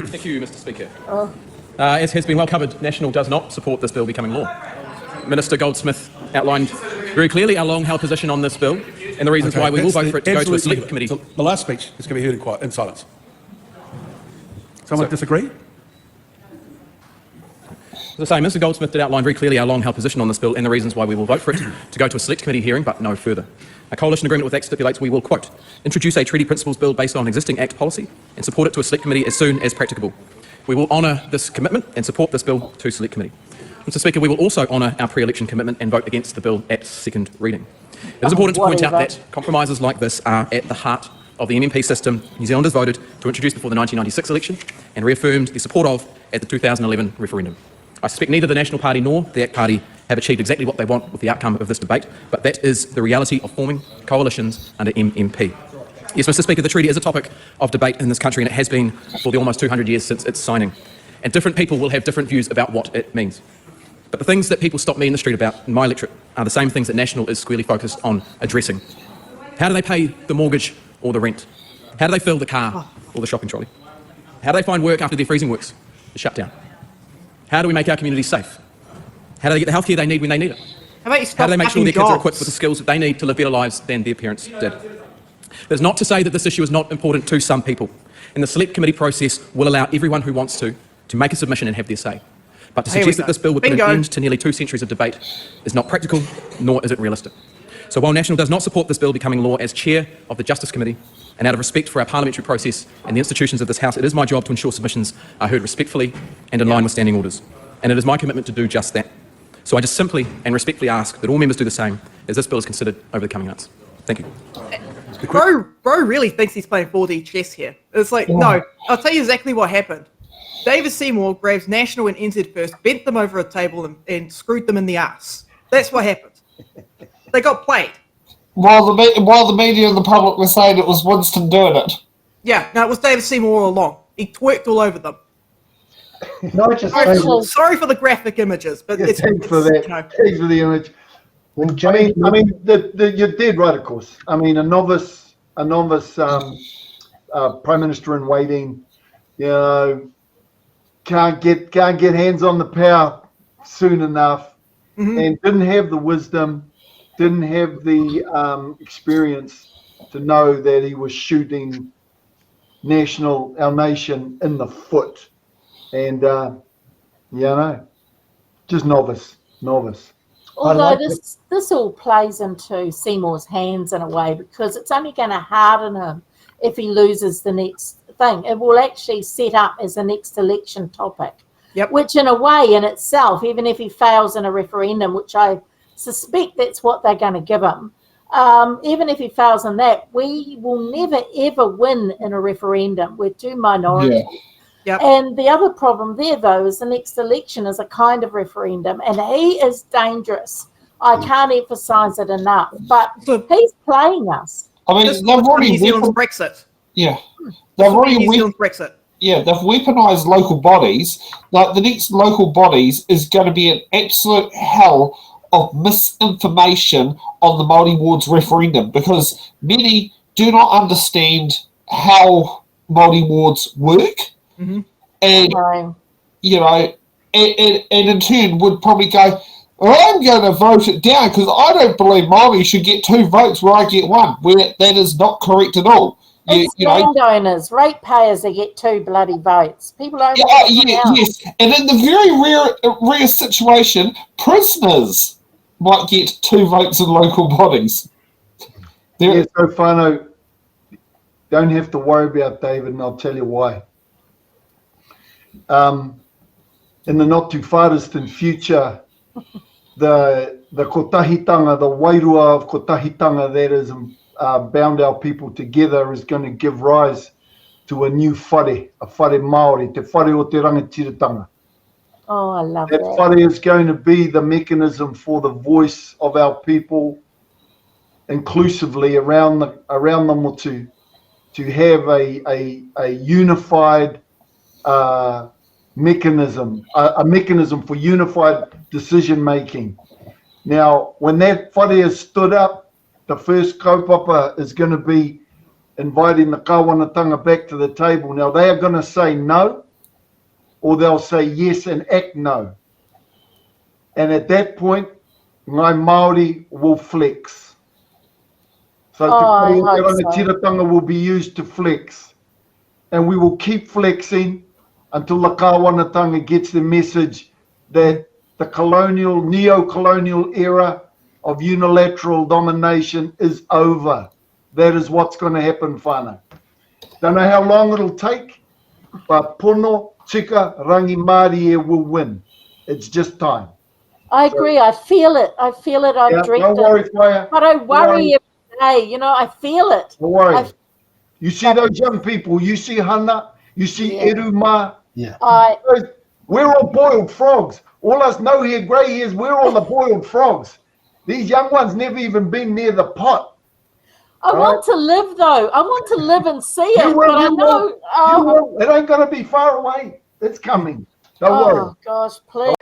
Thank you, Mr. Speaker. As has been well covered, National does not support this bill becoming law. Minister Goldsmith outlined very clearly our long-held position on this bill and the reasons why we will vote for it to go to a select committee. So the last speech is going to be heard in silence. Someone disagree? As I say, Mr. Goldsmith did outline very clearly our long-held position on this bill and the reasons why we will vote for it to go to a select committee hearing, but no further. A coalition agreement with ACT stipulates we will, quote, introduce a treaty principles bill based on existing ACT policy and support it to a select committee as soon as practicable. We will honour this commitment and support this bill to select committee. Mr. Speaker, we will also honour our pre-election commitment and vote against the bill at second reading. It is important to point out that compromises like this are at the heart of the MMP system New Zealanders voted to introduce before the 1996 election and reaffirmed their support of at the 2011 referendum. I suspect neither the National Party nor the ACT Party have achieved exactly what they want with the outcome of this debate, but that is the reality of forming coalitions under MMP. Yes, Mr. Speaker, the treaty is a topic of debate in this country and it has been for the almost 200 years since its signing. And different people will have different views about what it means. But the things that people stop me in the street about in my electorate are the same things that National is squarely focused on addressing. How do they pay the mortgage or the rent? How do they fill the car or the shopping trolley? How do they find work after their freezing works is shut down? How do we make our communities safe? How do they get the healthcare they need when they need it? How do they make sure their kids are equipped with the skills that they need to live better lives than their parents did? That's not to say that this issue is not important to some people, and the select committee process will allow everyone who wants to make a submission and have their say. But to suggest that this bill would put an end to nearly 2 centuries of debate is not practical, nor is it realistic. So while National does not support this bill becoming law, as Chair of the Justice Committee, and out of respect for our parliamentary process and the institutions of this House, it is my job to ensure submissions are heard respectfully and in line with standing orders. And it is my commitment to do just that. So I just simply and respectfully ask that all members do the same as this bill is considered over the coming months. Thank you. Bro really thinks he's playing 4D chess here. It's like, no, I'll tell you exactly what happened. David Seymour grabs National and NZ First, bent them over a table and screwed them in the ass. That's what happened. They got played. While the media and the public were saying it was Winston doing it. Yeah, no, it was David Seymour all along. He twerked all over them. Sorry for the graphic images, but it's for that. You know. Thanks for the image. You're dead right, of course. I mean, a novice prime minister in waiting, you know, can't get hands on the power soon enough, and didn't have the wisdom, didn't have the experience to know that he was shooting our nation in the foot, and just novice. Although this all plays into Seymour's hands in a way, because it's only going to harden him if he loses the next thing. It will actually set up as the next election topic, which in a way in itself, even if he fails in a referendum, which I suspect that's what they're going to give him, even if he fails in that, we will never ever win in a referendum. We're too minority. And the other problem there, though, is the next election is a kind of referendum, and he is dangerous. I can't emphasise it enough, but he's playing us. I mean, they've already Brexit. Yeah, they've already Brexit. Yeah, they've weaponised local bodies. Like the next local bodies is going to be an absolute hell of misinformation on the Māori wards referendum, because many do not understand how Māori wards work. And you know, and in turn would probably go, I'm going to vote it down because I don't believe Māori should get 2 votes where I get 1. Where that is not correct at all. It's landowners, ratepayers that get 2 bloody votes. People don't. Yes, and in the very rare situation, prisoners might get 2 votes in local bodies. So Whānau, don't have to worry about David, and I'll tell you why. In the not too far distant future, the kotahitanga, the wairua of kotahitanga that is bound our people together is going to give rise to a new whare, a whare Māori, te whare o te rangatiratanga. Oh, I love that. That whare is going to be the mechanism for the voice of our people inclusively around the motu, to have a unified mechanism, a mechanism for unified decision making. Now, when that whare stood up, the first kaupapa is going to be inviting the kawanatanga back to the table. Now, they are going to say no, or they'll say yes and act no. And at that point, my Māori will flex. So I Te hope Ranga so. Tiratanga will be used to flex. And we will keep flexing until the Kāwanatanga gets the message that the colonial, neo-colonial era of unilateral domination is over. That is what's going to happen, whānau. Don't know how long it'll take, but Pono, Tika, Rangi Māori will win. It's just time. I agree. I feel it. I feel it. I've Yeah, dreamt don't worry, it. Whaia. But I worry worry. every day. You know, I feel it. Don't worry. I- You see those young people, you see Hana, you see Yeah. Eruma. Yeah. We're all boiled frogs. All us no hair, grey hairs, we're all the boiled frogs. These young ones never even been near the pot. I want to live though. I want to live and see it. You will, but I you know. will. You will. It ain't going to be far away. It's coming. Don't worry. Oh gosh, please.